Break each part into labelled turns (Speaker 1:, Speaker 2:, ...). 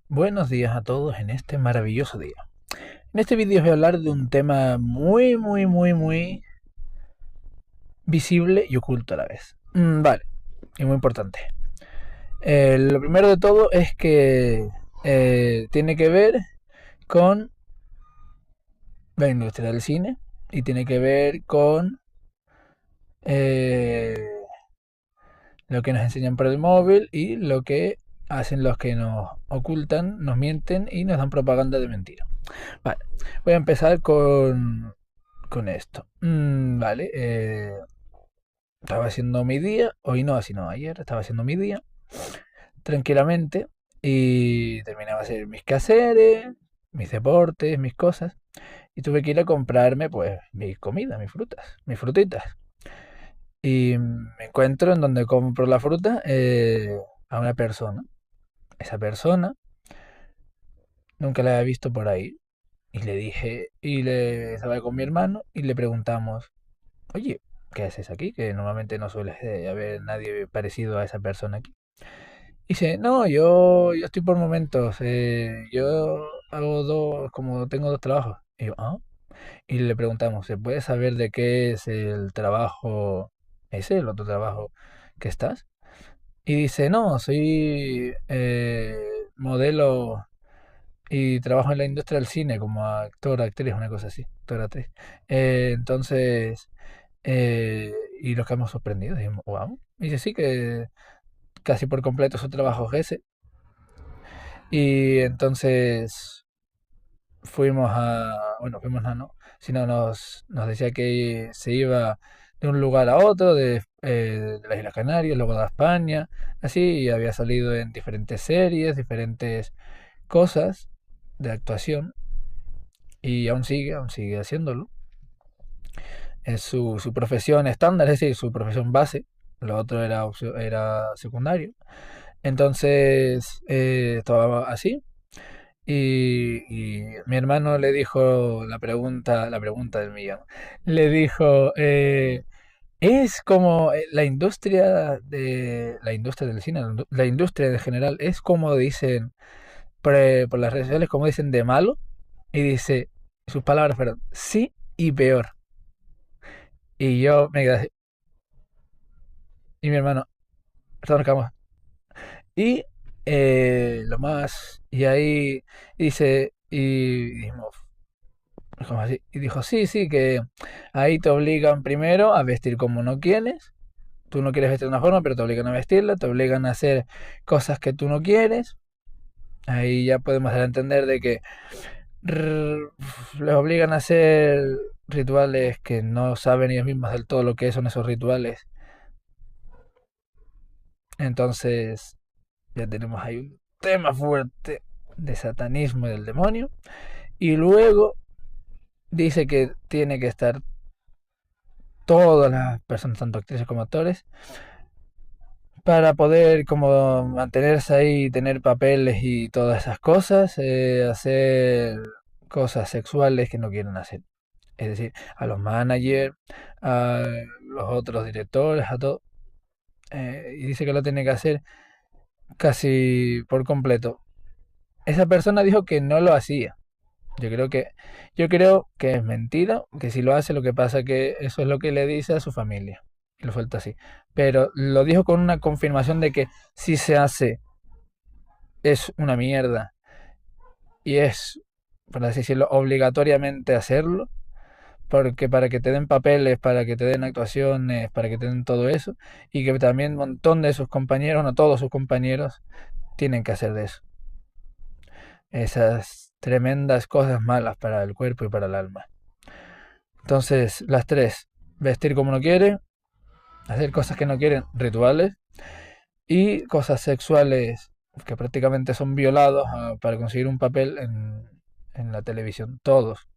Speaker 1: Buenos días a todos en este maravilloso día. En este vídeo os voy a hablar de un tema muy visible y oculto a la vez. Vale, y muy importante. Lo primero de todo es que tiene que ver con la industria del cine y tiene que ver con eh, lo que nos enseñan por el móvil y lo que hacen los que nos ocultan, nos mienten y nos dan propaganda de mentira. Vale, voy a empezar con esto. Vale, estaba haciendo mi día, hoy no, sino ayer, estaba haciendo mi día tranquilamente y terminaba de hacer mis quehaceres, mis deportes, mis cosas y tuve que ir a comprarme pues mi comida, mis frutas, mis frutitas. Y me encuentro en donde compro la fruta a una persona. Esa persona nunca la había visto por ahí y le dije, y le estaba con mi hermano y le preguntamos, oye, ¿qué haces aquí? Que normalmente no suele haber nadie parecido a esa persona aquí. Y dice, no, yo estoy por momentos, yo hago dos, como tengo dos trabajos. Y yo, ah. Y le preguntamos, ¿se puede saber de qué es el trabajo, ese, el otro trabajo que estás? Y dice, no, soy modelo y trabajo en la industria del cine como actor, actriz, una cosa así, actor, actriz. Entonces, y nos quedamos sorprendidos, dijimos, wow. Y dice, sí, que casi por completo su trabajo es ese. Y entonces fuimos a, no, sino nos decía que se iba de un lugar a otro, de las Islas Canarias, luego de España, así, y había salido en diferentes series, diferentes cosas de actuación, y aún sigue haciéndolo. Es su profesión estándar, es decir, su profesión base. Lo otro era secundario. Entonces, estaba así. Y mi hermano le dijo la pregunta del millón. Le dijo, es como la industria del cine, la industria en general, es como dicen por las redes sociales, como dicen de malo. Y dice, sus palabras fueron, sí y peor. Y yo me quedé así, y mi hermano, nos. Y lo más, y ahí dice, y dijimos, como así, y dijo, sí, sí, que ahí te obligan primero a vestir como no quieres. Tú no quieres vestir de una forma, pero te obligan a vestirla, te obligan a hacer cosas que tú no quieres. Ahí ya podemos dar a entender de que les obligan a hacer rituales que no saben ellos mismos del todo lo que son esos rituales. Entonces, ya tenemos ahí un tema fuerte de satanismo y del demonio. Y luego dice que tiene que estar todas las personas, tanto actrices como actores, para poder como mantenerse ahí, tener papeles y todas esas cosas, hacer cosas sexuales que no quieren hacer. Es decir, a los managers, a los otros directores, a todo. Y dice que lo tiene que hacer casi por completo. Esa persona dijo que no lo hacía. Yo creo que, yo creo que es mentira, que si lo hace, lo que pasa que eso es lo que le dice a su familia. Y lo suelta así. Pero lo dijo con una confirmación de que si se hace es una mierda y es, por así decirlo, obligatoriamente hacerlo, porque para que te den papeles, para que te den actuaciones, para que te den todo eso, y que también un montón de sus compañeros, no todos sus compañeros, tienen que hacer de eso. Esas tremendas cosas malas para el cuerpo y para el alma. Entonces, las tres, vestir como no quiere, hacer cosas que no quieren, rituales, y cosas sexuales que prácticamente son violados para conseguir un papel en la televisión, todos.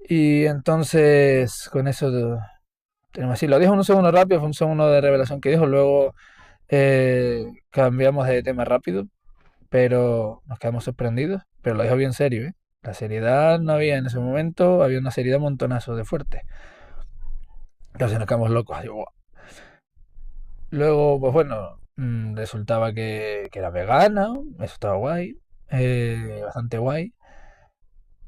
Speaker 1: Y entonces, con eso tenemos así, lo dijo en un segundo rápido, fue un segundo de revelación que dijo, luego cambiamos de tema rápido, pero nos quedamos sorprendidos, pero lo dijo bien serio, ¿eh? La seriedad no había en ese momento, había una seriedad montonazo de fuerte. Entonces nos quedamos locos. Luego, pues bueno, resultaba que era vegana, eso estaba guay, bastante guay,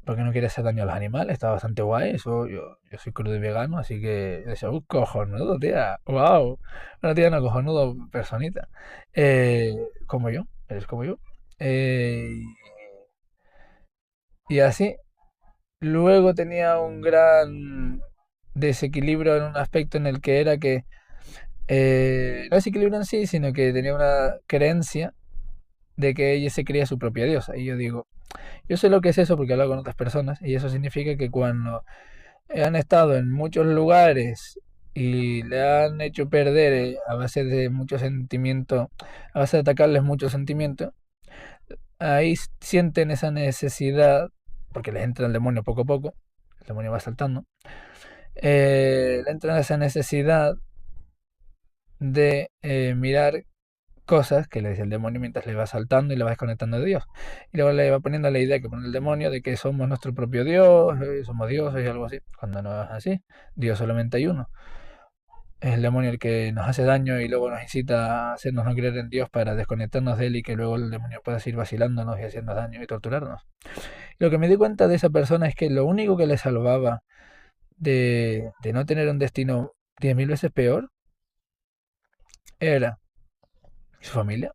Speaker 1: porque no quería hacer daño a los animales, estaba bastante guay, eso yo soy crudo y vegano, así que yo decía, cojonudo, tía, wow, una tía no cojonudo, personita, como yo, eres como yo, eh, y así, luego tenía un gran desequilibrio en un aspecto en el que era que, no desequilibrio en sí, sino que tenía una creencia de que ella se creía su propia diosa, y yo digo, yo sé lo que es eso porque he hablado con otras personas y eso significa que cuando han estado en muchos lugares y le han hecho perder a base de mucho sentimiento, a base de atacarles mucho sentimiento, ahí sienten esa necesidad, porque les entra el demonio poco a poco, el demonio va saltando, le entra esa necesidad de mirar cosas que le dice el demonio mientras le va saltando y le va desconectando de Dios. Y luego le va poniendo la idea que pone el demonio de que somos nuestro propio Dios, somos dioses y algo así. Cuando no es así, Dios solamente hay uno. Es el demonio el que nos hace daño y luego nos incita a hacernos no creer en Dios para desconectarnos de él y que luego el demonio pueda seguir vacilándonos y haciendo daño y torturarnos. Y lo que me di cuenta de esa persona es que lo único que le salvaba de no tener un destino 10.000 veces peor era su familia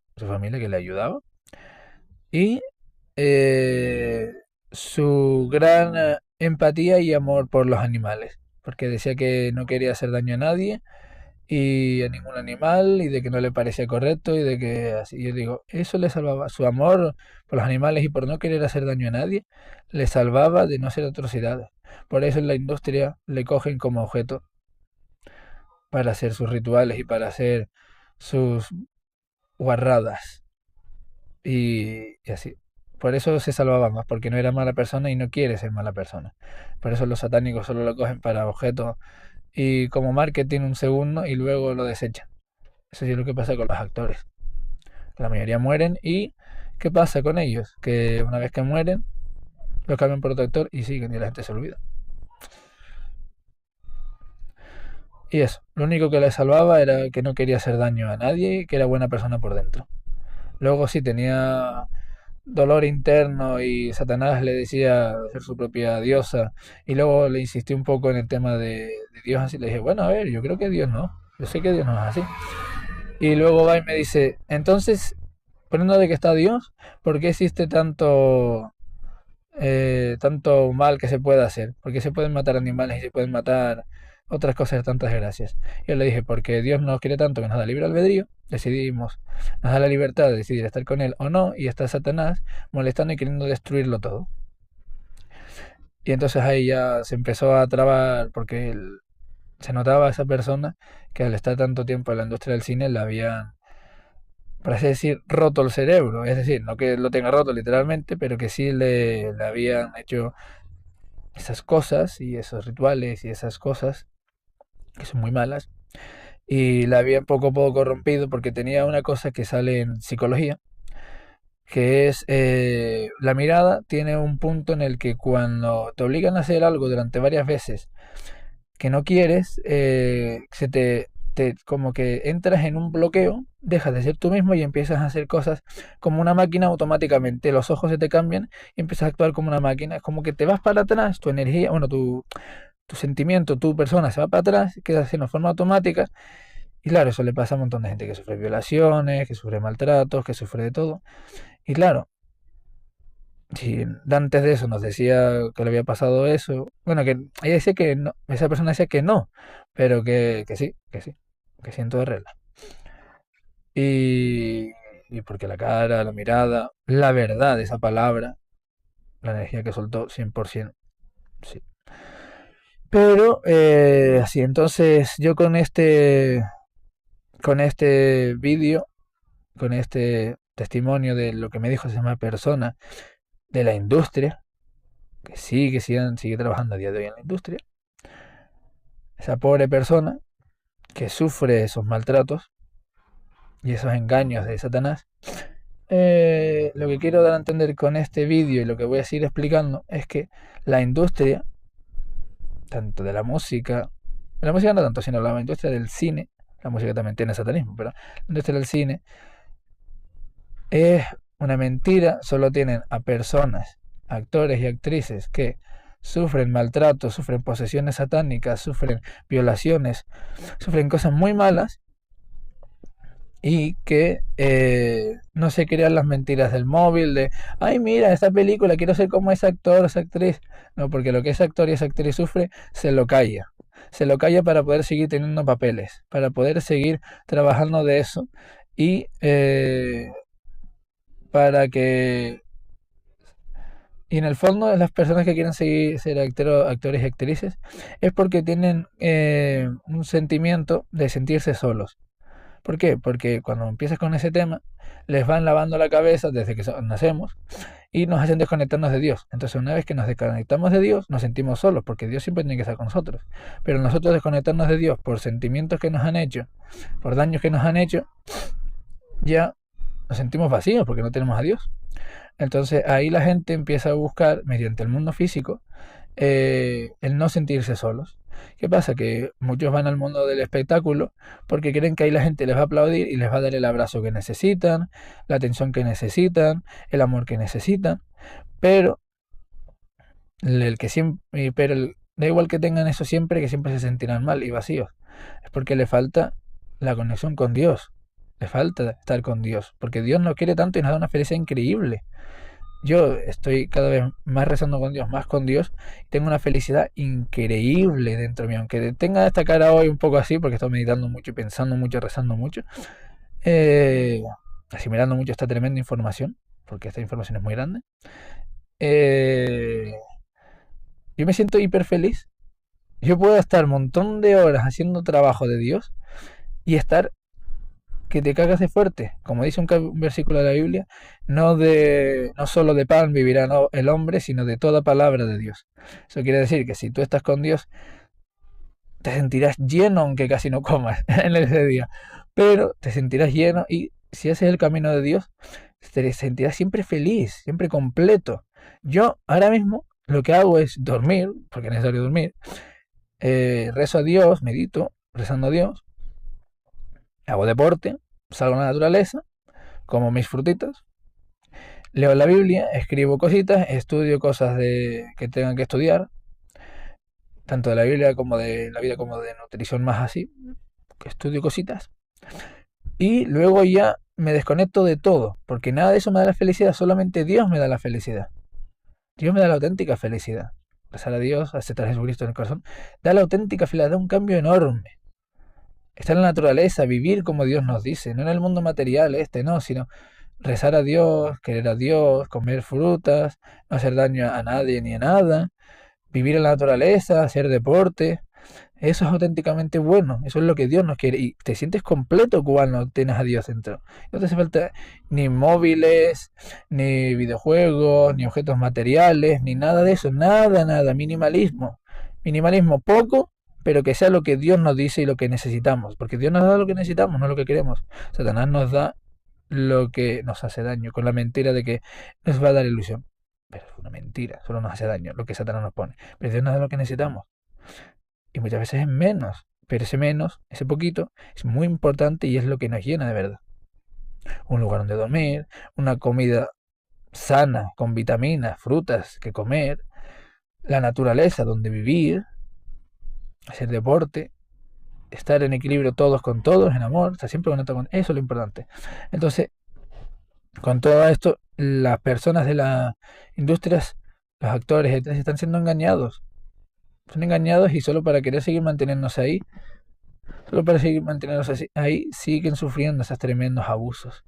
Speaker 1: que le ayudaba y eh, su gran empatía y amor por los animales, porque decía que no quería hacer daño a nadie y a ningún animal y de que no le parecía correcto y de que así yo digo, eso le salvaba su amor por los animales y por no querer hacer daño a nadie, le salvaba de no hacer atrocidades. Por eso en la industria le cogen como objeto para hacer sus rituales y para hacer sus guarradas. Y así. Por eso se salvaba más, porque no era mala persona y no quiere ser mala persona. Por eso los satánicos solo lo cogen para objetos y como marketing un segundo y luego lo desechan. Eso sí es lo que pasa con los actores. La mayoría mueren y ¿qué pasa con ellos? Que una vez que mueren, los cambian por otro actor y siguen y la gente se olvida. Y eso, lo único que le salvaba era que no quería hacer daño a nadie y que era buena persona por dentro. Luego sí tenía dolor interno y Satanás le decía ser su propia diosa y luego le insistí un poco en el tema de Dios así le dije bueno a ver yo creo que Dios no yo sé que Dios no es así y luego va y me dice entonces poniendo de que está Dios ¿por qué existe tanto mal que se puede hacer? ¿Por qué se pueden matar animales y se pueden matar otras cosas de tantas gracias? Yo le dije, porque Dios nos quiere tanto que nos da libre albedrío, decidimos, nos da la libertad de decidir estar con Él o no, y está Satanás molestando y queriendo destruirlo todo. Y entonces ahí ya se empezó a trabar, porque se notaba a esa persona que al estar tanto tiempo en la industria del cine le habían, por así decir, roto el cerebro. Es decir, no que lo tenga roto literalmente, pero que sí le habían hecho esas cosas y esos rituales y esas cosas que son muy malas y la habían poco a poco corrompido porque tenía una cosa que sale en psicología que es la mirada tiene un punto en el que cuando te obligan a hacer algo durante varias veces que no quieres como que entras en un bloqueo, dejas de ser tú mismo y empiezas a hacer cosas como una máquina automáticamente. Los ojos se te cambian y empiezas a actuar como una máquina. Es como que te vas para atrás, tu energía, bueno, tu sentimiento, tu persona se va para atrás, queda así de forma automática. Y claro, eso le pasa a un montón de gente que sufre violaciones, que sufre maltratos, que sufre de todo. Y claro, si antes de eso nos decía que le había pasado eso, bueno, que ella decía que no, esa persona decía que no, pero que sí, que sí en toda regla. Y, y porque la cara, la mirada, la verdad de esa palabra, la energía que soltó, 100%, sí. Pero así, entonces yo con este vídeo, con este testimonio de lo que me dijo esa persona de la industria, que sigue trabajando a día de hoy en la industria, esa pobre persona que sufre esos maltratos y esos engaños de Satanás, lo que quiero dar a entender con este vídeo y lo que voy a seguir explicando es que la industria, tanto de la música no tanto, sino la industria del cine, La música también tiene satanismo, pero la industria del cine es una mentira. Solo tienen a personas, actores y actrices que sufren maltrato, sufren posesiones satánicas, sufren violaciones, sufren cosas muy malas y que no se crean las mentiras del móvil de, ay, mira, esta película, quiero ser como ese actor o esa actriz. No, porque lo que ese actor y esa actriz sufre, se lo calla. Se lo calla para poder seguir teniendo papeles, para poder seguir trabajando de eso y para que... Y en el fondo, las personas que quieren seguir ser actores y actrices es porque tienen un sentimiento de sentirse solos. ¿Por qué? Porque cuando empiezas con ese tema, les van lavando la cabeza desde que nacemos y nos hacen desconectarnos de Dios. Entonces, una vez que nos desconectamos de Dios, nos sentimos solos, porque Dios siempre tiene que estar con nosotros. Pero nosotros desconectarnos de Dios por sentimientos que nos han hecho, por daños que nos han hecho, ya nos sentimos vacíos porque no tenemos a Dios. Entonces, ahí la gente empieza a buscar, mediante el mundo físico, el no sentirse solos. ¿Qué pasa? Que muchos van al mundo del espectáculo porque creen que ahí la gente les va a aplaudir y les va a dar el abrazo que necesitan, la atención que necesitan, el amor que necesitan, pero da igual que tengan eso siempre, que siempre se sentirán mal y vacíos. Es porque le falta la conexión con Dios, le falta estar con Dios, porque Dios nos quiere tanto y nos da una felicidad increíble. Yo estoy cada vez más rezando con Dios, más con Dios, y tengo una felicidad increíble dentro mío. Aunque tenga esta cara hoy un poco así, porque estoy meditando mucho, pensando mucho, rezando mucho, eh, asimilando mucho esta tremenda información, porque esta información es muy grande. eh, yo me siento hiper feliz. Yo puedo estar un montón de horas haciendo trabajo de Dios y estar que te cagas de fuerte, como dice un versículo de la Biblia, no solo de pan vivirá el hombre, sino de toda palabra de Dios. Eso quiere decir que si tú estás con Dios, te sentirás lleno aunque casi no comas en ese día, pero te sentirás lleno y si haces el camino de Dios, te sentirás siempre feliz, siempre completo. Yo ahora mismo lo que hago es dormir, porque es necesario dormir, rezo a Dios, medito, rezando a Dios, hago deporte, salgo a la naturaleza, como mis frutitas, leo la Biblia, escribo cositas, estudio cosas que tengan que estudiar, tanto de la Biblia como de la vida como de nutrición más así, estudio cositas y luego ya me desconecto de todo, porque nada de eso me da la felicidad, solamente Dios me da la felicidad. Dios me da la auténtica felicidad. Rezar a Dios, aceptar a Jesucristo en el corazón, da la auténtica felicidad, da un cambio enorme. Estar en la naturaleza, vivir como Dios nos dice, no en el mundo material no, sino rezar a Dios, querer a Dios, comer frutas, no hacer daño a nadie ni a nada, vivir en la naturaleza, hacer deporte. Eso es auténticamente bueno, eso es lo que Dios nos quiere y te sientes completo cuando tienes a Dios dentro. No te hace falta ni móviles, ni videojuegos, ni objetos materiales, ni nada de eso, nada, nada, minimalismo. Minimalismo poco, pero que sea lo que Dios nos dice y lo que necesitamos, porque Dios nos da lo que necesitamos, no lo que queremos. Satanás nos da lo que nos hace daño, con la mentira de que nos va a dar ilusión. Pero es una mentira, solo nos hace daño lo que Satanás nos pone. Pero Dios nos da lo que necesitamos. Y muchas veces es menos, pero ese menos, ese poquito, es muy importante y es lo que nos llena de verdad. Un lugar donde dormir, una comida sana, con vitaminas, frutas que comer, la naturaleza donde vivir, hacer deporte, estar en equilibrio todos con todos, en amor, estar siempre conectado con eso es lo importante. Entonces, con todo esto, las personas de las industrias, los actores, etcétera, están siendo engañados. Son engañados y solo para querer seguir manteniéndose ahí, solo para seguir manteniéndose ahí, siguen sufriendo esos tremendos abusos,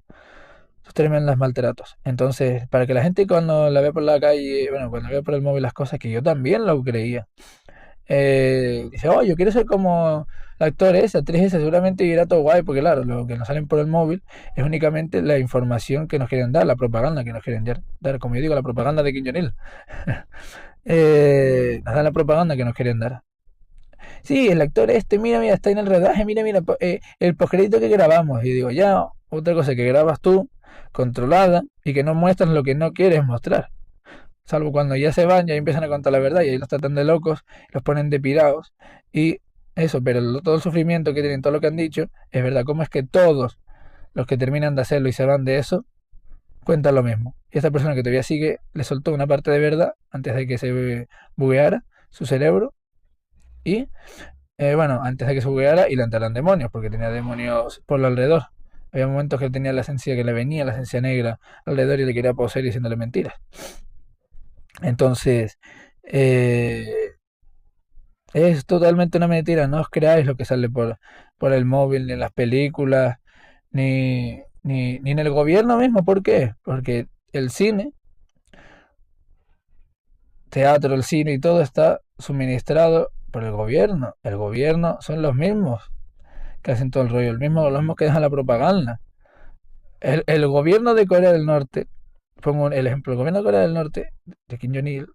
Speaker 1: esos tremendos maltratos. Entonces, para que la gente cuando la ve por la calle, bueno, cuando ve por el móvil las cosas, que yo también lo creía, dice, oh, yo quiero ser como el actor ese, actriz esa, seguramente irá todo guay, porque claro, lo que nos salen por el móvil es únicamente la información que nos quieren dar, la propaganda que nos quieren dar, como yo digo, la propaganda de Kim Jong-il. Nos dan la propaganda que nos quieren dar. Sí, el actor mira, mira, está en el rodaje, mira, mira, el postcrédito que grabamos. Y digo, ya, otra cosa que grabas tú, controlada, y que no muestras lo que no quieres mostrar. Salvo cuando ya se van, ya empiezan a contar la verdad y ahí los tratan de locos, los ponen de pirados y eso, pero todo el sufrimiento que tienen, todo lo que han dicho, es verdad. ¿Cómo es que todos los que terminan de hacerlo y se van de eso, cuentan lo mismo? Y esta persona que todavía sigue, le soltó una parte de verdad antes de que se bugueara su cerebro y, bueno, antes de que se bugueara y le entraran demonios, porque tenía demonios por lo alrededor. Había momentos que tenía la esencia, que le venía la esencia negra alrededor y le quería poseer diciéndole mentiras. Entonces, eh, es totalmente una mentira. No os creáis lo que sale por el móvil, ni en las películas, ni en el gobierno mismo. ¿Por qué? Porque el cine, teatro, el cine y todo está suministrado por el gobierno. El gobierno son los mismos que hacen todo el rollo, los mismos que dejan la propaganda. El gobierno de Corea del Norte, pongo el ejemplo, el gobierno de Corea del Norte, de Kim Jong-il,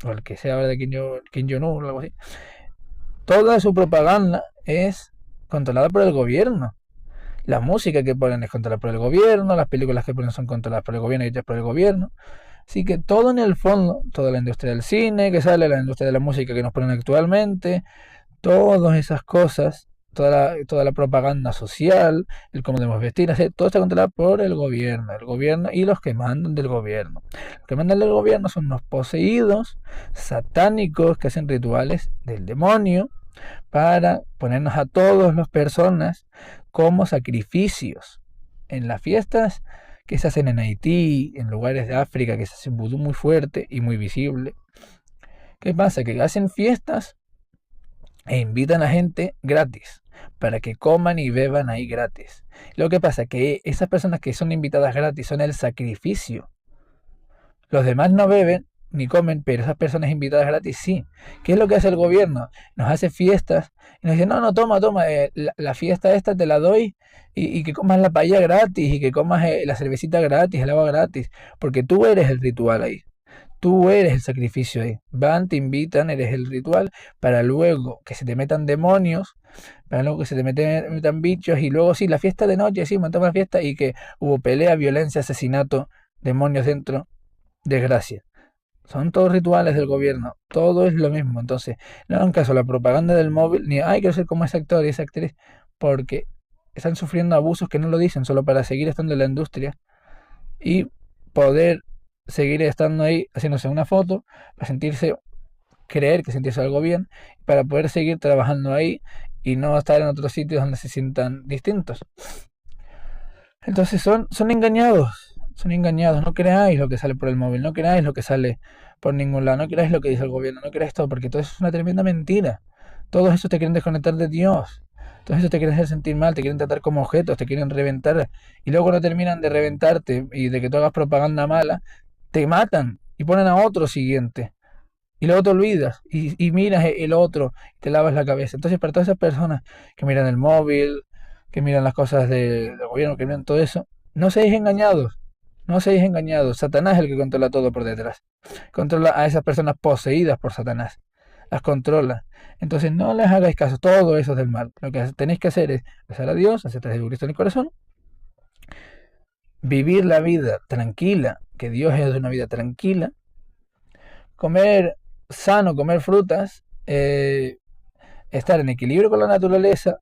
Speaker 1: o el que sea ahora de Kim Jong-un o algo así, toda su propaganda es controlada por el gobierno. La música que ponen es controlada por el gobierno, las películas que ponen son controladas por el gobierno y hechas por el gobierno. Así que todo en el fondo, toda la industria del cine que sale, la industria de la música que nos ponen actualmente, todas esas cosas, toda la propaganda social, el cómo debemos vestir, todo está controlado por el gobierno y los que mandan del gobierno. Los que mandan del gobierno son unos poseídos satánicos que hacen rituales del demonio para ponernos a todas las personas como sacrificios. En las fiestas que se hacen en Haití, en lugares de África que se hacen vudú muy fuerte y muy visible. ¿Qué pasa? Que hacen fiestas e invitan a gente gratis para que coman y beban ahí gratis. Lo que pasa es que esas personas que son invitadas gratis son el sacrificio. Los demás no beben ni comen, pero esas personas invitadas gratis sí. ¿Qué es lo que hace el gobierno? Nos hace fiestas y nos dice, no, no, toma, toma, la fiesta esta te la doy y que comas la paella gratis y que comas la cervecita gratis, el agua gratis, porque tú eres el ritual ahí. Tú eres el sacrificio ahí. Van, te invitan, eres el ritual, para luego que se te metan demonios, para luego que se te metan bichos, y luego sí, la fiesta de noche, sí, montamos la fiesta, y que hubo pelea, violencia, asesinato, demonios dentro, desgracia. Son todos rituales del gobierno, todo es lo mismo. Entonces, no hagan caso a la propaganda del móvil, ni, ay, quiero ser como ese actor y esa actriz, porque están sufriendo abusos que no lo dicen, solo para seguir estando en la industria y poder seguir estando ahí haciéndose una foto, para sentirse, creer que sentirse algo bien, para poder seguir trabajando ahí y no estar en otros sitios donde se sientan distintos. Entonces son engañados, no creáis lo que sale por el móvil, no creáis lo que sale por ningún lado, no creáis lo que dice el gobierno, no creáis todo, porque todo eso es una tremenda mentira. Todos esos te quieren desconectar de Dios, todos esos te quieren hacer sentir mal, te quieren tratar como objetos, te quieren reventar, y luego cuando terminan de reventarte y de que tú hagas propaganda mala, te matan y ponen a otro siguiente. Y luego te olvidas y miras el otro y te lavas la cabeza. Entonces, para todas esas personas que miran el móvil, que miran las cosas del gobierno, que miran todo eso, no seáis engañados. No seáis engañados. Satanás es el que controla todo por detrás. Controla a esas personas poseídas por Satanás. Las controla. Entonces, no les hagáis caso. Todo eso es del mal. Lo que tenéis que hacer es rezar a Dios, aceptar a Jesucristo en el corazón, vivir la vida tranquila, que Dios es una vida tranquila, comer sano, comer frutas, estar en equilibrio con la naturaleza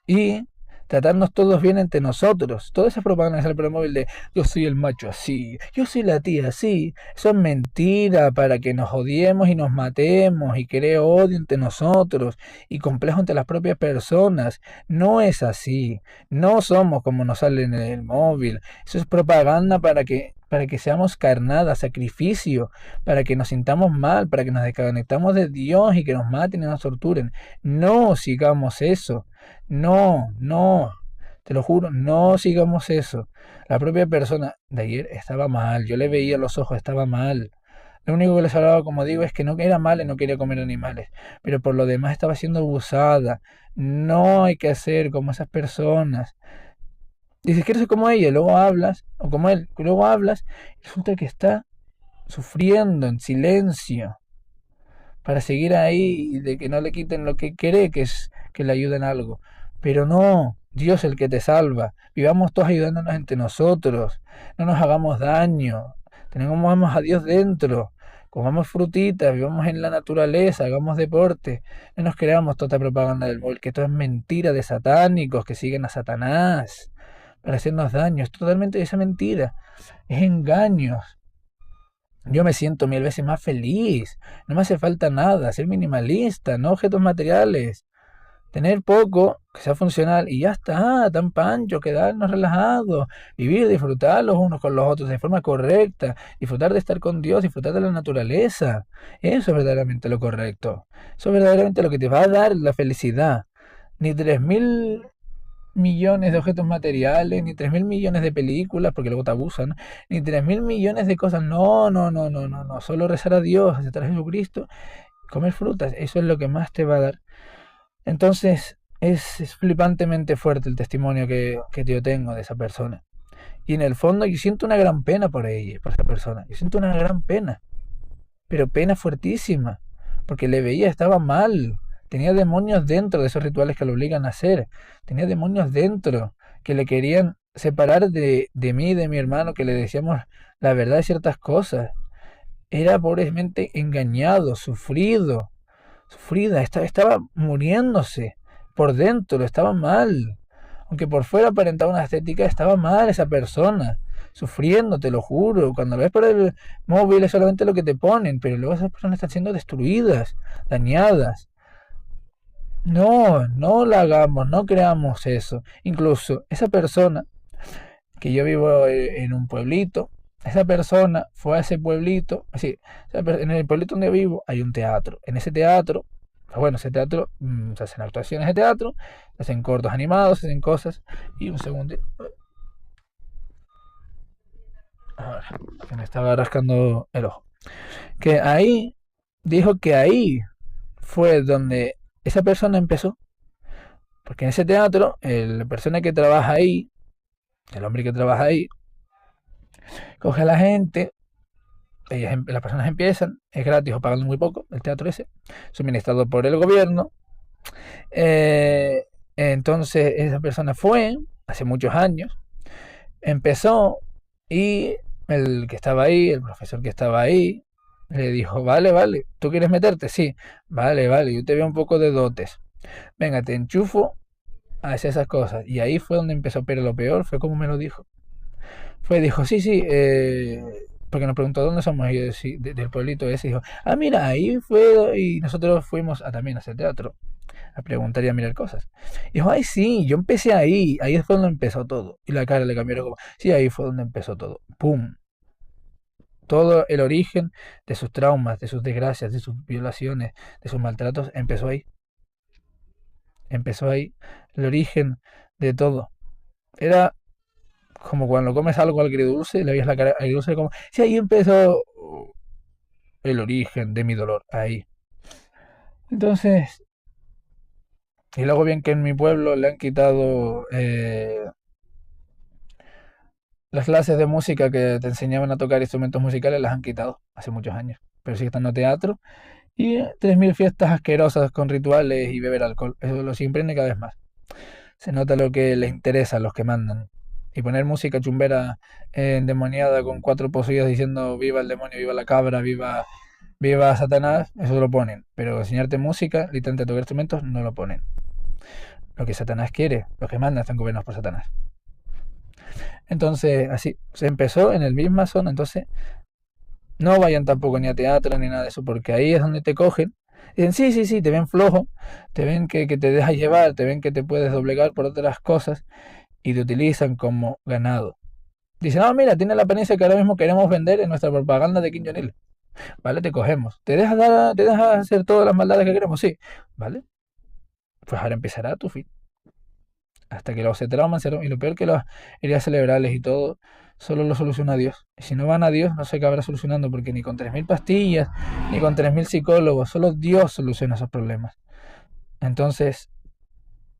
Speaker 1: y tratarnos todos bien entre nosotros. Toda esa propaganda que sale por el móvil de yo soy el macho así, yo soy la tía así, eso es mentira para que nos odiemos y nos matemos y cree odio entre nosotros y complejo entre las propias personas. No es así, no somos como nos sale en el móvil. Eso es propaganda para que seamos carnada, sacrificio, para que nos sintamos mal, para que nos desconectamos de Dios y que nos maten y nos torturen. No sigamos eso. No, no, te lo juro, no sigamos eso. La propia persona de ayer estaba mal, yo le veía los ojos, estaba mal. Lo único que les hablaba, como digo, es que no era mal y no quería comer animales, pero por lo demás estaba siendo abusada. No hay que hacer como esas personas. Dices, quiero ser como ella, y luego hablas, o como él, y luego hablas, y resulta que está sufriendo en silencio para seguir ahí y de que no le quiten lo que quiere, que es que le ayuden algo. Pero no, Dios es el que te salva. Vivamos todos ayudándonos entre nosotros. No nos hagamos daño. Tenemos a Dios dentro. comamos frutitas, vivamos en la naturaleza, hagamos deporte, no nos creamos toda esta propaganda del móvil, que todo es mentira de satánicos que siguen a Satanás para hacernos daño, es totalmente esa mentira, es engaños. Yo me siento mil veces más feliz, no me hace falta nada, ser minimalista, no objetos materiales. Tener poco, que sea funcional, y ya está, tan pancho, quedarnos relajados, vivir, disfrutar los unos con los otros de forma correcta, disfrutar de estar con Dios, disfrutar de la naturaleza. Eso es verdaderamente lo correcto. Eso es verdaderamente lo que te va a dar la felicidad. Ni 3.000 millones de objetos materiales, ni 3.000 millones de películas, porque luego te abusan, ni 3.000 millones de cosas. No, no, no, no, no, no. Solo rezar a Dios, aceptar a Jesucristo, comer frutas. Eso es lo que más te va a dar. Entonces, es flipantemente fuerte el testimonio que yo tengo de esa persona. Y en el fondo yo siento una gran pena por ella, por esa persona. Yo siento una gran pena, pero pena fuertísima, porque le veía, estaba mal. Tenía demonios dentro de esos rituales que lo obligan a hacer. Tenía demonios dentro que le querían separar de mí, de mi hermano, que le decíamos la verdad de ciertas cosas. Era pobremente engañado, sufrida, estaba muriéndose por dentro, estaba mal. Aunque por fuera aparentaba una estética, estaba mal esa persona, sufriendo, te lo juro. Cuando lo ves por el móvil es solamente lo que te ponen, pero luego esas personas están siendo destruidas, dañadas. No, no la hagamos, no creamos eso. Incluso esa persona, que yo vivo en un pueblito, esa persona fue a ese pueblito, así, en el pueblito donde vivo hay un teatro. En ese teatro, bueno, ese teatro, se hacen actuaciones de teatro, se hacen cortos animados, se hacen cosas. Y un segundo, ahora, que me estaba rascando el ojo. Que ahí, dijo que ahí fue donde esa persona empezó. Porque en ese teatro, la persona que trabaja ahí, el hombre que trabaja ahí, coge a la gente, las personas empiezan, es gratis o pagando muy poco, el teatro ese, suministrado por el gobierno. Entonces esa persona fue, hace muchos años, empezó y el que estaba ahí, el profesor que estaba ahí, le dijo, vale, vale, ¿tú quieres meterte? Sí, vale, vale, yo te veo un poco de dotes. Venga, te enchufo a hacer esas cosas. Y ahí fue donde empezó, pero lo peor fue como me lo dijo. Dijo, sí, sí, porque nos preguntó dónde somos, y yo, sí, del pueblito ese, y dijo, ah, mira, ahí fue, y nosotros fuimos también a hacer teatro, a preguntar y a mirar cosas. Y dijo, ay, sí, yo empecé ahí fue donde empezó todo. Y la cara le cambió como, sí, ahí fue donde empezó todo. ¡Pum! Todo el origen de sus traumas, de sus desgracias, de sus violaciones, de sus maltratos, empezó ahí. Empezó ahí. El origen de todo. Era como cuando comes algo agridulce, le veías la cara agridulce, como, sí, ahí empezó el origen de mi dolor, ahí. Entonces, y luego bien que en mi pueblo le han quitado las clases de música que te enseñaban a tocar instrumentos musicales, las han quitado hace muchos años. Pero sigue estando teatro y 3.000 fiestas asquerosas con rituales y beber alcohol. Eso lo imprime cada vez más. Se nota lo que les interesa a los que mandan. Y poner música chumbera endemoniada con cuatro poseídos diciendo viva el demonio, viva la cabra, viva Satanás, eso lo ponen. Pero enseñarte música, literalmente tocar instrumentos, no lo ponen. Lo que Satanás quiere, los que mandan están gobernados por Satanás. Entonces, así, se empezó en el misma zona. Entonces, no vayan tampoco ni a teatro ni nada de eso, porque ahí es donde te cogen. Y dicen, sí, sí, sí, te ven flojo, te ven que te dejas llevar, te ven que te puedes doblegar por otras cosas y te utilizan como ganado. Dicen, no, mira, tiene la apariencia que ahora mismo queremos vender en nuestra propaganda de Kim Jong-il. Vale, te cogemos. ¿Te dejas hacer todas las maldades que queremos? Sí. Vale. Pues ahora empezará tu fin. Hasta que los se trauman, y lo peor que las heridas cerebrales y todo, solo lo soluciona Dios. Y si no van a Dios, no se acabará solucionando, porque ni con 3.000 pastillas, ni con 3.000 psicólogos, solo Dios soluciona esos problemas. Entonces,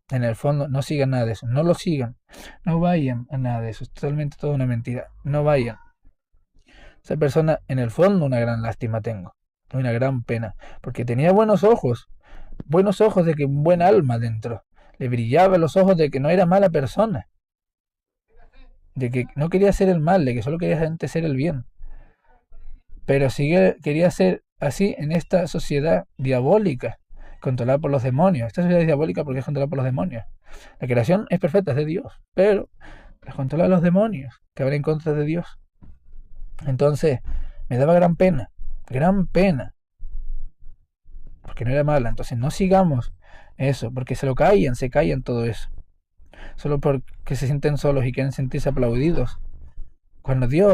Speaker 1: en el fondo, no sigan nada de eso, no lo sigan, no vayan a nada de eso, es totalmente toda una mentira, no vayan. Esa persona, en el fondo, una gran lástima tengo, una gran pena, porque tenía buenos ojos de que un buen alma dentro, le brillaba los ojos de que no era mala persona, de que no quería hacer el mal, de que solo quería gente hacer el bien. pero quería ser así en esta sociedad diabólica, controlada por los demonios. Esta sociedad es diabólica porque es controlada por los demonios. La creación es perfecta, es de Dios, pero la controlan los demonios, que van en contra de Dios. Entonces, me daba gran pena, porque no era mala. Entonces, no sigamos eso, porque se callan todo eso. Solo porque se sienten solos y quieren sentirse aplaudidos.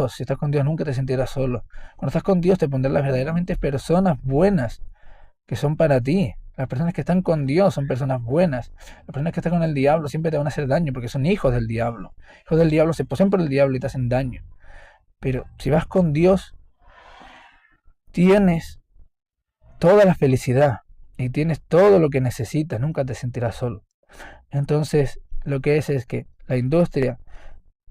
Speaker 1: Si estás con Dios, nunca te sentirás solo. Cuando estás con Dios, te pondrás las verdaderamente personas buenas que son para ti. Las personas que están con Dios son personas buenas. Las personas que están con el diablo siempre te van a hacer daño porque son hijos del diablo. Hijos del diablo se poseen por el diablo y te hacen daño. Pero si vas con Dios, tienes toda la felicidad y tienes todo lo que necesitas. Nunca te sentirás solo. Entonces, lo que es que la industria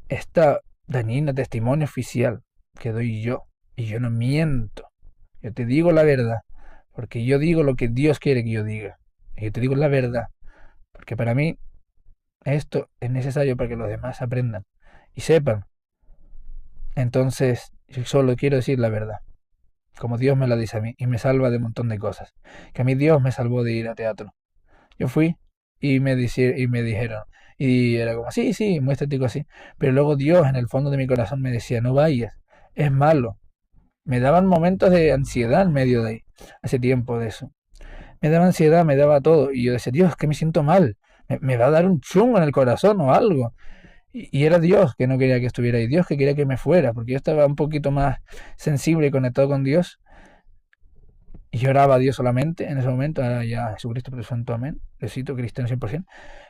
Speaker 1: está dañina, testimonio oficial que doy yo. Y yo no miento. Yo te digo la verdad. Porque yo digo lo que Dios quiere que yo diga. Y yo te digo la verdad. Porque para mí esto es necesario para que los demás aprendan y sepan. Entonces yo solo quiero decir la verdad. Como Dios me la dice a mí. Y me salva de un montón de cosas. Que a mí Dios me salvó de ir a teatro. Yo fui y me dijeron. Y era como, sí, sí, muy estético así. Pero luego Dios en el fondo de mi corazón me decía, no vayas. Es malo. Me daban momentos de ansiedad en medio de ahí. Hace tiempo de eso. Me daba ansiedad, me daba todo. Y yo decía, Dios, que me siento mal. Me va a dar un chungo en el corazón o algo. Y era Dios que no quería que estuviera ahí. Dios que quería que me fuera. Porque yo estaba un poquito más sensible y conectado con Dios. Y lloraba a Dios solamente en ese momento. Ahora ya Jesucristo, pero santo amén. Besito cristiano 100%.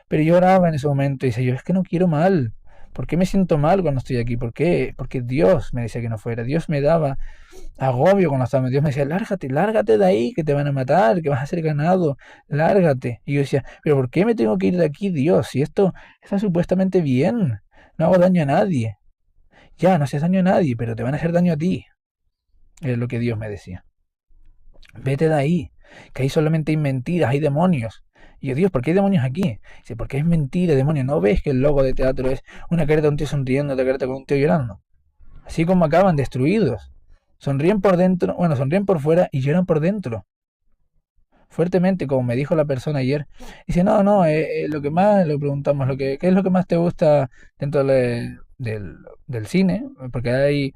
Speaker 1: Pero yo oraba en ese momento y decía, yo es que no quiero mal. ¿Por qué me siento mal cuando estoy aquí? ¿Por qué? Porque Dios me decía que no fuera. Dios me daba agobio cuando estaba. Dios me decía, lárgate, lárgate de ahí, que te van a matar, que vas a ser ganado, lárgate. Y yo decía, pero ¿por qué me tengo que ir de aquí, Dios? Si esto está supuestamente bien, no hago daño a nadie. Ya, no haces daño a nadie, pero te van a hacer daño a ti. Es lo que Dios me decía. Vete de ahí, que ahí solamente hay mentiras, hay demonios. Y yo, Dios, ¿por qué hay demonios aquí? Dice, porque es mentira, demonio. ¿No ves que el logo de teatro es una careta de un tío sonriendo, otra careta con un tío llorando? Así como acaban destruidos. Sonríen por dentro, bueno, sonríen por fuera y lloran por dentro. Fuertemente, como me dijo la persona ayer. Dice, no, no, lo que más, le preguntamos, ¿qué es lo que más te gusta dentro del cine? Porque hay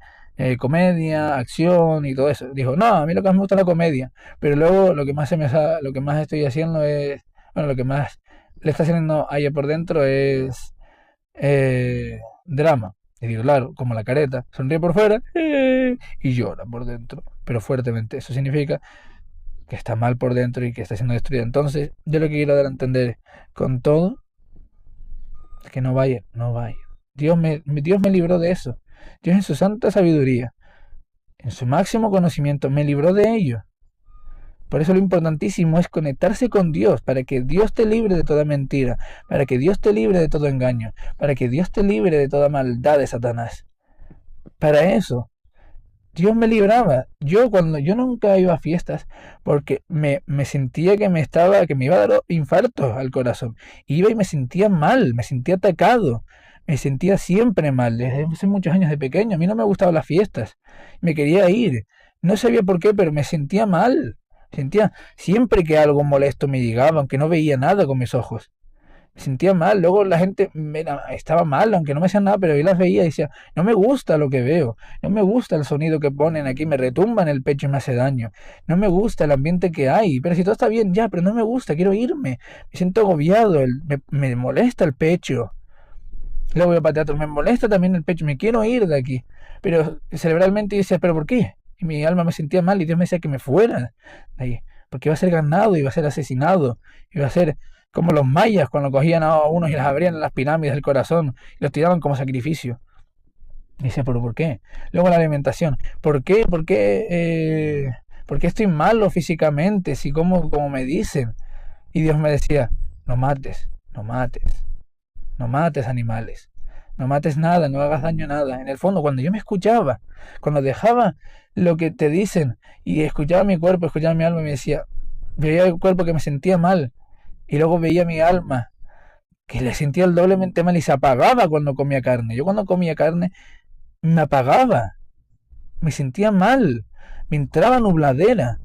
Speaker 1: comedia, acción y todo eso. Dijo, no, a mí lo que más me gusta es la comedia. Pero luego lo que más estoy haciendo es, bueno, lo que más le está haciendo a ella por dentro es drama. Y digo, claro, como la careta, sonríe por fuera y llora por dentro, pero fuertemente. Eso significa que está mal por dentro y que está siendo destruida. Entonces, yo lo que quiero dar a entender con todo es que no vaya, no vaya. Dios me libró de eso. Dios en su santa sabiduría, en su máximo conocimiento, me libró de ello. Por eso lo importantísimo es conectarse con Dios, para que Dios te libre de toda mentira, para que Dios te libre de todo engaño, para que Dios te libre de toda maldad de Satanás. Para eso, Dios me libraba. Yo nunca iba a fiestas porque me sentía que me iba a dar infarto al corazón. Iba y me sentía mal, me sentía atacado, me sentía siempre mal, desde hace muchos años de pequeño. A mí no me gustaban las fiestas, me quería ir. No sabía por qué, pero me sentía mal. Sentía siempre que algo molesto me llegaba, aunque no veía nada con mis ojos. Me sentía mal, luego la gente estaba mal, aunque no me hacían nada, pero yo las veía y decía, no me gusta lo que veo, no me gusta el sonido que ponen aquí, me retumba en el pecho y me hace daño, no me gusta el ambiente que hay, pero si todo está bien, ya, pero no me gusta, quiero irme, me siento agobiado, me molesta el pecho, luego voy para teatro, me molesta también el pecho, me quiero ir de aquí, pero cerebralmente decía, pero ¿por qué? Y mi alma me sentía mal y Dios me decía que me fuera de ahí, porque iba a ser ganado, iba a ser asesinado, iba a ser como los mayas cuando cogían a unos y les abrían las pirámides del corazón y los tiraban como sacrificio. Y decía, pero ¿por qué? Luego la alimentación. ¿Por qué? ¿Por qué estoy malo físicamente? Si como me dicen. Y Dios me decía, no mates, no mates, no mates animales. No mates nada, no hagas daño a nada. En el fondo, cuando yo me escuchaba, cuando dejaba lo que te dicen y escuchaba mi cuerpo, escuchaba mi alma, me decía, veía el cuerpo que me sentía mal y luego veía mi alma que le sentía el doblemente mal y se apagaba cuando comía carne. Yo cuando comía carne me apagaba, me sentía mal, me entraba nubladera.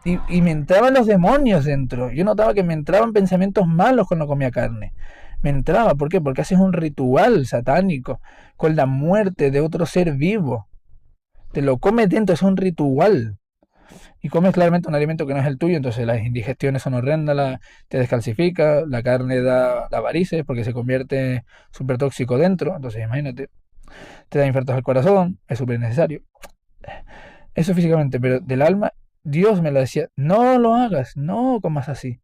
Speaker 1: Y me entraban los demonios dentro. Yo notaba que me entraban pensamientos malos cuando comía carne. Me entraba, ¿por qué? Porque haces un ritual satánico con la muerte de otro ser vivo. Te lo comes dentro, es un ritual. Y comes claramente un alimento que no es el tuyo, entonces las indigestiones son horrendas, te descalcifica, la carne da varices porque se convierte súper tóxico dentro, entonces imagínate, te da infartos al corazón, es súper necesario. Eso físicamente, pero del alma, Dios me lo decía, no lo hagas, no comas así.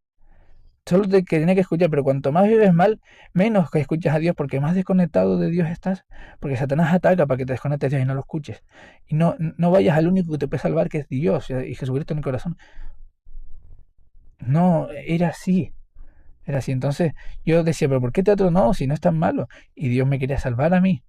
Speaker 1: Solo te que tienes que escuchar, pero cuanto más vives mal, menos que escuchas a Dios, porque más desconectado de Dios estás, porque Satanás ataca para que te desconectes de Dios y no lo escuches. Y no vayas al único que te puede salvar, que es Dios y Jesucristo en el corazón. No, era así. Entonces yo decía, pero ¿por qué teatro no? Si no es tan malo. Y Dios me quería salvar a mí.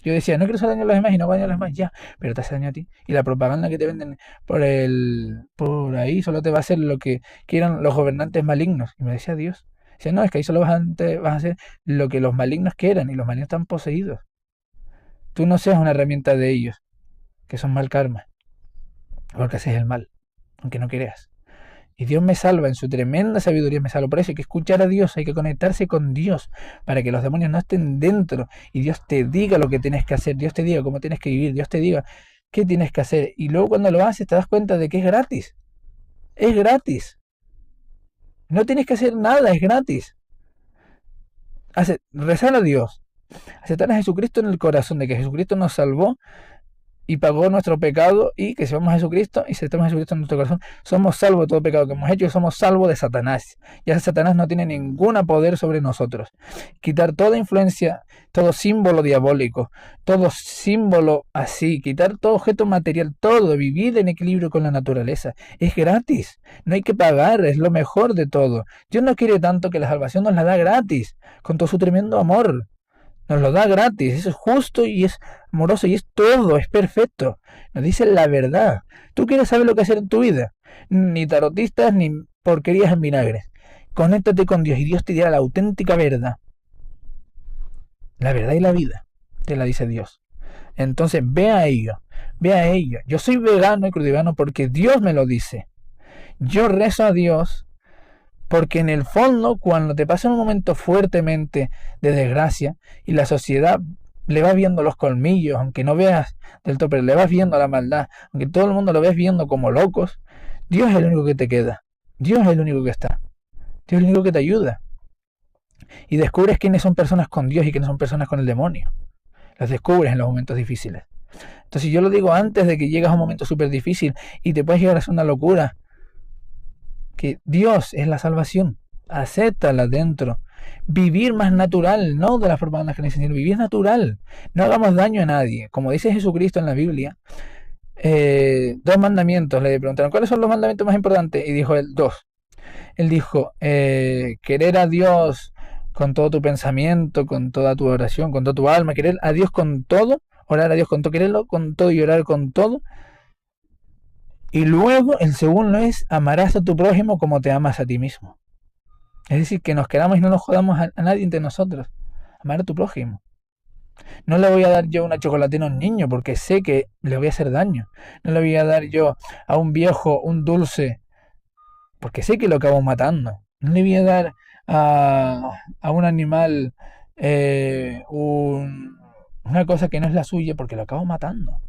Speaker 1: Yo decía, no quiero hacer daño a los demás y no voy a daño a los demás, ya, pero te hace daño a ti. Y la propaganda que te venden por ahí solo te va a hacer lo que quieran los gobernantes malignos. Y me decía Dios. Dice, no, es que ahí solo vas a hacer lo que los malignos quieran y los malignos están poseídos. Tú no seas una herramienta de ellos, que son mal karma, porque haces el mal, aunque no creas. Y Dios me salva, en su tremenda sabiduría me salva. Por eso hay que escuchar a Dios, hay que conectarse con Dios, para que los demonios no estén dentro y Dios te diga lo que tienes que hacer, Dios te diga cómo tienes que vivir, Dios te diga qué tienes que hacer. Y luego cuando lo haces te das cuenta de que es gratis. Es gratis. No tienes que hacer nada, es gratis. Rezar a Dios, aceptar a Jesucristo en el corazón, de que Jesucristo nos salvó y pagó nuestro pecado y que si vamos a Jesucristo y si aceptamos a Jesucristo en nuestro corazón, somos salvos de todo pecado que hemos hecho y somos salvos de Satanás. Ya Satanás no tiene ningún poder sobre nosotros. Quitar toda influencia, todo símbolo diabólico, todo símbolo así, quitar todo objeto material, todo, vivir en equilibrio con la naturaleza. Es gratis, no hay que pagar, es lo mejor de todo. Dios no quiere tanto que la salvación nos la da gratis, con todo su tremendo amor. Nos lo da gratis, eso es justo y es amoroso y es todo, es perfecto. Nos dice la verdad. ¿Tú quieres saber lo que hacer en tu vida? Ni tarotistas ni porquerías en vinagre. Conéctate con Dios y Dios te dirá la auténtica verdad. La verdad y la vida, te la dice Dios. Entonces ve a ello, ve a ello. Yo soy vegano y crudivano porque Dios me lo dice. Yo rezo a Dios porque en el fondo, cuando te pasa un momento fuertemente de desgracia y la sociedad le vas viendo los colmillos, aunque no veas del todo, pero le vas viendo la maldad, aunque todo el mundo lo ves viendo como locos, Dios es el único que te queda. Dios es el único que está. Dios es el único que te ayuda. Y descubres quiénes son personas con Dios y quiénes son personas con el demonio. Las descubres en los momentos difíciles. Entonces yo lo digo antes de que llegas a un momento súper difícil y te puedes llegar a hacer una locura, que Dios es la salvación, acéptala dentro, vivir más natural, no de la forma en la que necesitas, vivir natural, no hagamos daño a nadie, como dice Jesucristo en la Biblia. Dos mandamientos, le preguntaron, ¿cuáles son los mandamientos más importantes? Y dijo él, dos. Él dijo, querer a Dios con todo tu pensamiento, con toda tu oración, con toda tu alma, querer a Dios con todo, orar a Dios con todo, quererlo con todo y orar con todo. Y luego el segundo es, amarás a tu prójimo como te amas a ti mismo. Es decir, que nos queramos y no nos jodamos a nadie entre nosotros. Amar a tu prójimo. No le voy a dar yo una chocolatina a un niño porque sé que le voy a hacer daño. No le voy a dar yo a un viejo un dulce porque sé que lo acabo matando. No le voy a dar a un animal una cosa que no es la suya porque lo acabo matando.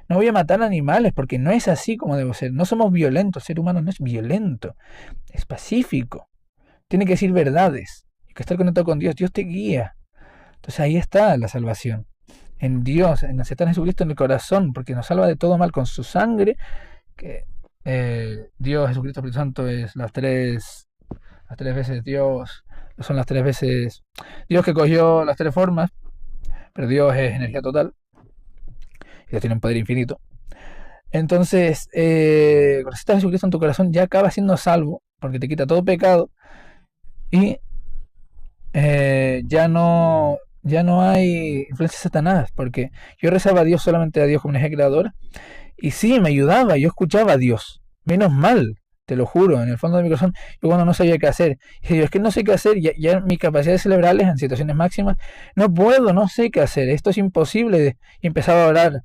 Speaker 1: No voy a matar animales porque no es así como debo ser. No somos violentos. El ser humano no es violento. Es pacífico. Tiene que decir verdades. Hay que estar conectado con Dios. Dios te guía. Entonces ahí está la salvación. En Dios, en aceptar a Jesucristo en el corazón, porque nos salva de todo mal con su sangre. Que Dios, Jesucristo, Espíritu Santo es las tres veces Dios. Son las tres veces Dios que cogió las tres formas. Pero Dios es energía total. Dios tiene un poder infinito. Entonces, cuando aceptas a Jesucristo en tu corazón, ya acabas siendo salvo, porque te quita todo pecado y ya no hay influencia de Satanás, porque yo rezaba a Dios, solamente a Dios como energía creadora, y sí, me ayudaba, yo escuchaba a Dios, menos mal, te lo juro, en el fondo de mi corazón, yo cuando no sabía qué hacer, dije yo, es que no sé qué hacer, ya mis capacidades cerebrales en situaciones máximas, no puedo, no sé qué hacer, esto es imposible, y empezaba a orar,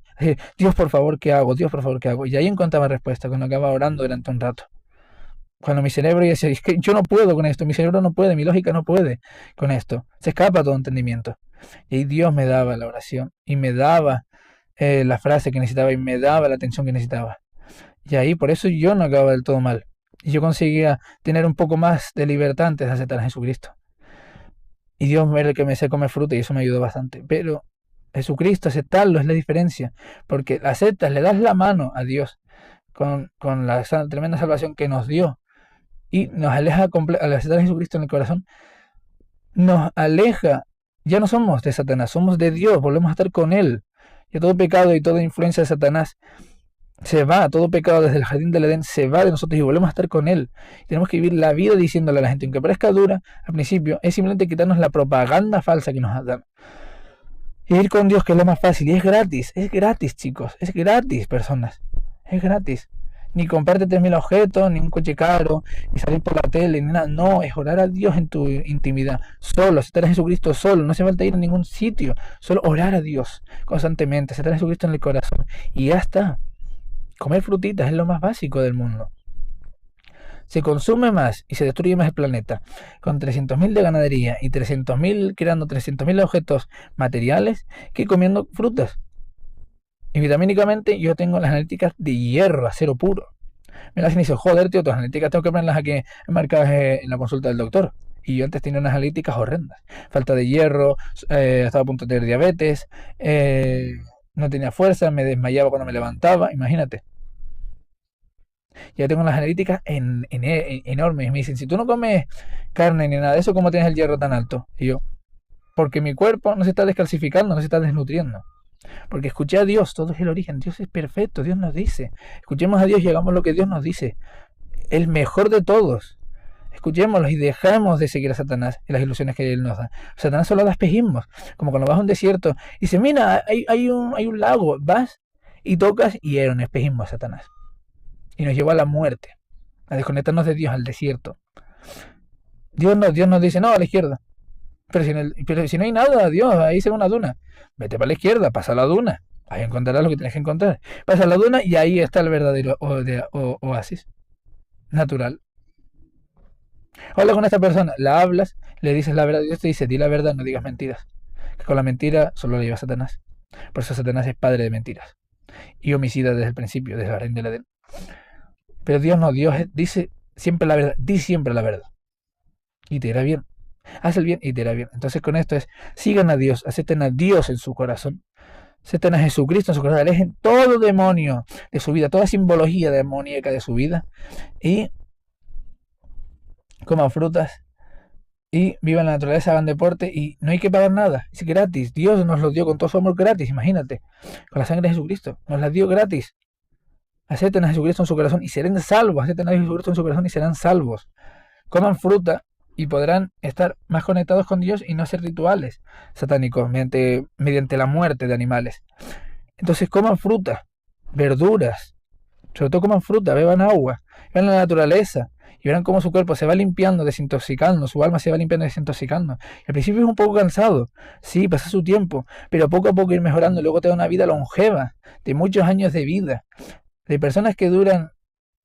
Speaker 1: Dios por favor, ¿qué hago? Dios por favor, ¿qué hago? Y ahí encontraba respuesta, cuando acababa orando durante un rato. Cuando mi cerebro decía, es que yo no puedo con esto, mi cerebro no puede, mi lógica no puede con esto, se escapa todo entendimiento. Y ahí Dios me daba la oración, y me daba la frase que necesitaba, y me daba la atención que necesitaba. Y ahí por eso yo no acababa del todo mal. Y yo conseguía tener un poco más de libertad antes de aceptar a Jesucristo. Y Dios era el que me hacía comer fruta y eso me ayudó bastante. Pero Jesucristo, aceptarlo es la diferencia. Porque aceptas, le das la mano a Dios con la tremenda salvación que nos dio. Y nos aleja, al aceptar a Jesucristo en el corazón, nos aleja. Ya no somos de Satanás, somos de Dios, volvemos a estar con Él. Y todo pecado y toda influencia de Satanás se va, todo pecado desde el jardín del Edén se va de nosotros y volvemos a estar con Él. Tenemos que vivir la vida diciéndole a la gente, aunque parezca dura al principio, es simplemente quitarnos la propaganda falsa que nos dan. Y ir con Dios, que es lo más fácil, y es gratis chicos, es gratis personas, es gratis. Ni comprarte 3.000 objetos, ni un coche caro, ni salir por la tele, ni nada. No, es orar a Dios en tu intimidad. Solo, aceptar a Jesucristo solo. No hace falta ir a ningún sitio. Solo orar a Dios constantemente. Aceptar a Jesucristo en el corazón. Y ya está. Comer frutitas es lo más básico del mundo. Se consume más y se destruye más el planeta con 300.000 de ganadería y 300.000 creando 300.000 objetos materiales que comiendo frutas. Y vitamínicamente yo tengo las analíticas de hierro, acero puro. Me las inicio, joder, tío, tus analíticas tengo que ponerlas aquí marcadas en la consulta del doctor. Y yo antes tenía unas analíticas horrendas. Falta de hierro, estaba a punto de tener diabetes, no tenía fuerza, me desmayaba cuando me levantaba, imagínate. Ya tengo las analíticas enormes. Y me dicen, si tú no comes carne ni nada de eso, ¿cómo tienes el hierro tan alto? Y yo, porque mi cuerpo no se está descalcificando, no se está desnutriendo. Porque escuché a Dios, todo es el origen, Dios es perfecto, Dios nos dice. Escuchemos a Dios y hagamos lo que Dios nos dice. El mejor de todos. Escuchémoslo y dejemos de seguir a Satanás y las ilusiones que él nos da. Satanás solo da espejismos, como cuando vas a un desierto y dice, mira, hay un lago, vas y tocas y era un espejismo a Satanás. Y nos llevó a la muerte, a desconectarnos de Dios, al desierto. Dios nos dice, no, a la izquierda. Pero si no hay nada, Dios, ahí se ve una duna. Vete para la izquierda, pasa la duna. Ahí encontrarás lo que tienes que encontrar. Pasa la duna y ahí está el verdadero oasis natural. Habla con esta persona, la hablas, le dices la verdad. Dios te dice, di la verdad, no digas mentiras. Que con la mentira solo la lleva Satanás. Por eso Satanás es padre de mentiras. Y homicida desde el principio, desde el jardín del Edén. Pero Dios no, dice siempre la verdad, di siempre la verdad. Y te irá bien. Haz el bien y te irá bien. Entonces con esto es, sigan a Dios, acepten a Dios en su corazón. Acepten a Jesucristo en su corazón, alejen todo demonio de su vida, toda simbología demoníaca de su vida. Y coman frutas y vivan la naturaleza, hagan deporte y no hay que pagar nada, es gratis. Dios nos lo dio con todo su amor gratis, imagínate, con la sangre de Jesucristo, nos la dio gratis. Acepten a Jesucristo en su corazón y serán salvos, acepten a Jesucristo en su corazón y serán salvos. Coman fruta y podrán estar más conectados con Dios y no hacer rituales satánicos mediante la muerte de animales. Entonces coman fruta, verduras, sobre todo coman fruta, beban agua, vean la naturaleza y verán cómo su cuerpo se va limpiando, desintoxicando, su alma se va limpiando, desintoxicando. Al principio es un poco cansado, sí, pasa su tiempo, pero poco a poco ir mejorando y luego te da una vida longeva, de muchos años de vida, de personas que duran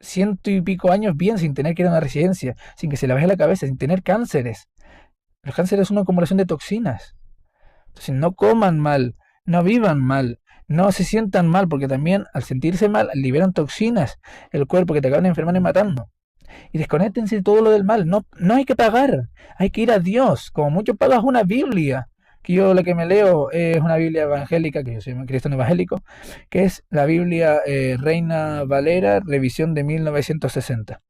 Speaker 1: 100 y pico años bien sin tener que ir a una residencia, sin que se le baje la cabeza, sin tener cánceres. Los cánceres son una acumulación de toxinas. Entonces no coman mal, no vivan mal, no se sientan mal, porque también al sentirse mal liberan toxinas el cuerpo que te acaban enfermando y matando. Y desconéctense de todo lo del mal. No, no hay que pagar, hay que ir a Dios. Como mucho pagas una Biblia, que yo la que me leo es una Biblia evangélica, que yo soy un cristiano evangélico, que es la Biblia Reina Valera, revisión de 1960.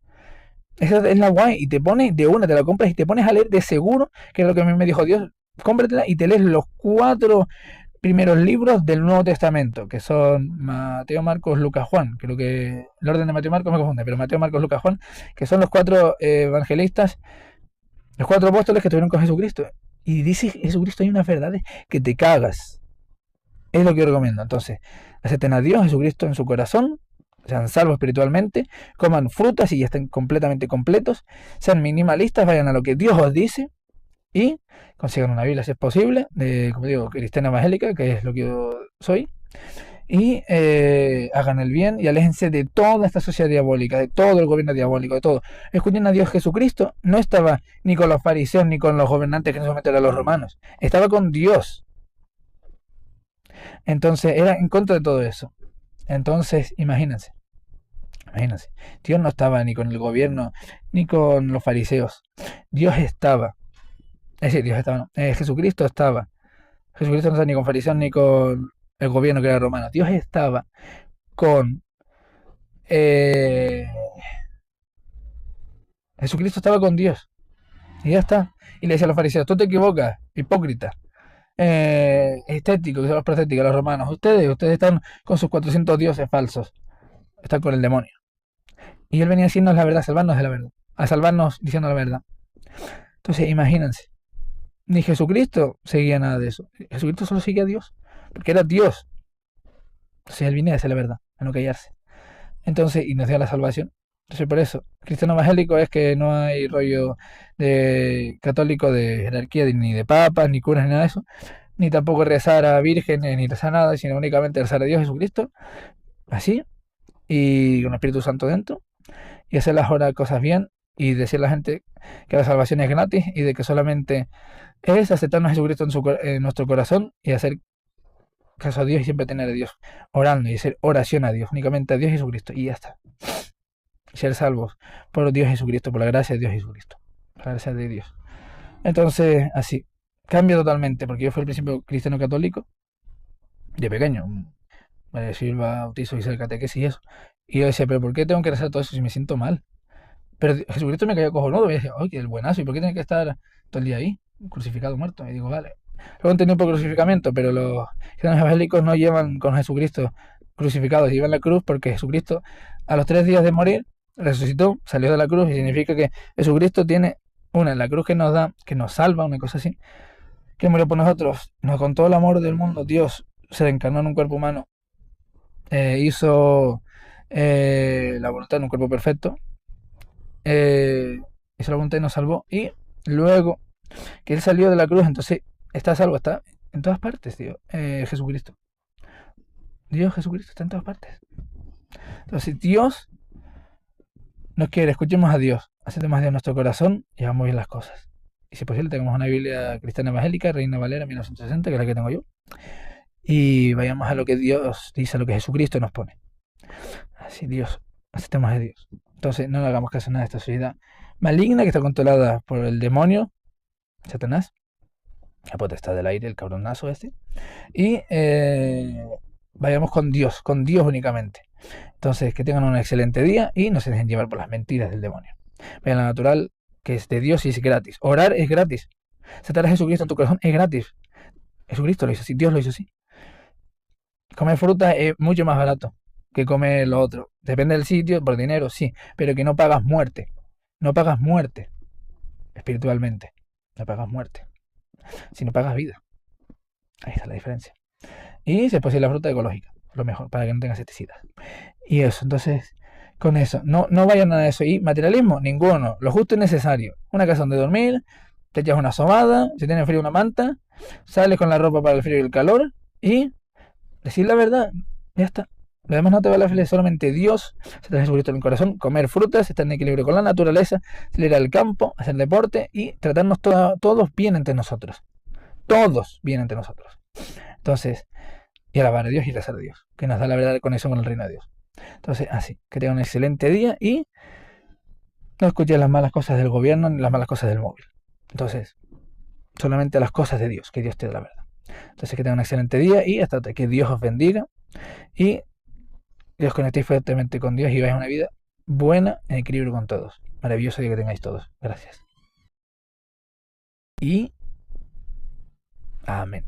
Speaker 1: Esa es la guay, y te pones de una, te la compras y te pones a leer de seguro, que es lo que a mí me dijo Dios, cómpratela y te lees los 4 primeros libros del Nuevo Testamento, que son Mateo, Marcos, Lucas, Juan. Creo que el orden de Mateo y Marcos me confunde, pero Mateo, Marcos, Lucas, Juan, que son los 4 evangelistas, los 4 apóstoles que estuvieron con Jesucristo. Y dice Jesucristo hay unas verdades que te cagas. Es lo que yo recomiendo. Entonces, acepten a Dios, Jesucristo en su corazón, sean salvos espiritualmente, coman frutas y ya estén completamente completos, sean minimalistas, vayan a lo que Dios os dice y consigan una Biblia si es posible, de, como digo, cristiana evangélica, que es lo que yo soy, y hagan el bien y aléjense de toda esta sociedad diabólica, de todo el gobierno diabólico, de todo. Escuchen a Dios. Jesucristo no estaba ni con los fariseos ni con los gobernantes que en ese momento eran los romanos, estaba con Dios. Entonces era en contra de todo eso. Entonces, imagínense, Dios no estaba ni con el gobierno ni con los fariseos. Dios estaba, es decir, Dios estaba, no, Jesucristo estaba. Jesucristo no estaba ni con fariseos ni con el gobierno que era romano. Dios estaba con eh, Jesucristo estaba con Dios. Y ya está. Y le decía a los fariseos, tú te equivocas, hipócrita. Estético, que son los prostéticos, los romanos. Ustedes están con sus 400 dioses falsos. Están con el demonio. Y él venía diciendo la verdad, a salvarnos de la verdad. A salvarnos diciendo la verdad. Entonces, imagínense. Ni Jesucristo seguía nada de eso. Jesucristo solo seguía a Dios. Porque era Dios. Entonces él venía a decir la verdad, a no callarse. Entonces, y nos dio la salvación. Entonces, por eso, cristiano evangélico es que no hay rollo de católico de jerarquía, ni de papas, ni curas, ni nada de eso, ni tampoco rezar a vírgenes, ni rezar nada, sino únicamente rezar a Dios Jesucristo, así, y con el Espíritu Santo dentro, y hacer las horas cosas bien, y decir a la gente que la salvación es gratis, y de que solamente es aceptarnos a Jesucristo en nuestro corazón, y hacer caso a Dios y siempre tener a Dios, orando y hacer oración a Dios, únicamente a Dios Jesucristo, y ya está. Ser salvos por Dios Jesucristo, por la gracia de Dios Jesucristo, por la gracia de Dios. Entonces, así, cambia totalmente, porque yo fui al principio cristiano católico, de pequeño, me sirva, bautizo, hice el catequesis y eso. Y yo decía, pero ¿por qué tengo que rezar todo eso si me siento mal? Pero Jesucristo me caía cojonudo, y decía, ¡ay, qué buenazo! ¿Y por qué tiene que estar todo el día ahí, crucificado, muerto? Y digo, vale. Luego entendí un poco el crucificamiento, pero los cristianos evangélicos no llevan con Jesucristo crucificado, llevan la cruz porque Jesucristo, a los 3 días de morir, resucitó, salió de la cruz, y significa que Jesucristo tiene la cruz que nos da, que nos salva, una cosa así, que murió por nosotros, nos con todo el amor del mundo, Dios se encarnó en un cuerpo humano, hizo la voluntad en un cuerpo perfecto, hizo la voluntad y nos salvó, y luego que Él salió de la cruz, entonces está salvo, está en todas partes, tío, Jesucristo. Dios Jesucristo está en todas partes. Entonces Dios nos quiere, escuchemos a Dios, aceptemos a Dios en nuestro corazón y hagamos bien las cosas. Y si es posible, tengamos una Biblia cristiana evangélica, Reina Valera 1960, que es la que tengo yo. Y vayamos a lo que Dios dice, a lo que Jesucristo nos pone. Así, Dios, aceptemos a Dios. Entonces, no le hagamos caso a nada de esta sociedad maligna que está controlada por el demonio, Satanás, la potestad del aire, el cabronazo este. Y vayamos con Dios únicamente. Entonces, que tengan un excelente día y no se dejen llevar por las mentiras del demonio. Vean la natural, que es de Dios y es gratis. Orar es gratis. Aceptar a Jesucristo en tu corazón es gratis. Jesucristo lo hizo así, Dios lo hizo así. Comer fruta es mucho más barato que comer lo otro. Depende del sitio, por dinero, sí, pero que no pagas muerte. No pagas muerte espiritualmente. No pagas muerte. Sino pagas vida. Ahí está la diferencia. Y si es posible la fruta ecológica, lo mejor, para que no tengas pesticidas. Y eso, entonces, con eso, no vayan a eso. Y materialismo, ninguno. Lo justo y necesario. Una casa donde dormir, te echas una sobada, si tienes frío una manta, sales con la ropa para el frío y el calor, y decir la verdad, ya está. Lo demás no te va a la felicidad, solamente Dios, se te Jesucristo en el corazón, comer frutas, estar en equilibrio con la naturaleza, salir al campo, hacer deporte y tratarnos todos bien entre nosotros. Todos bien entre nosotros. Entonces, y alabar a Dios y rezar a Dios, que nos da la verdadera conexión con el reino de Dios. Entonces, así, que tengan un excelente día y no escuchen las malas cosas del gobierno ni las malas cosas del móvil. Entonces, solamente las cosas de Dios, que Dios te da la verdad. Entonces, que tengan un excelente día y hasta que Dios os bendiga y que os conectéis fuertemente con Dios y vais a una vida buena en equilibrio con todos. Maravilloso día que tengáis todos. Gracias. Y amén.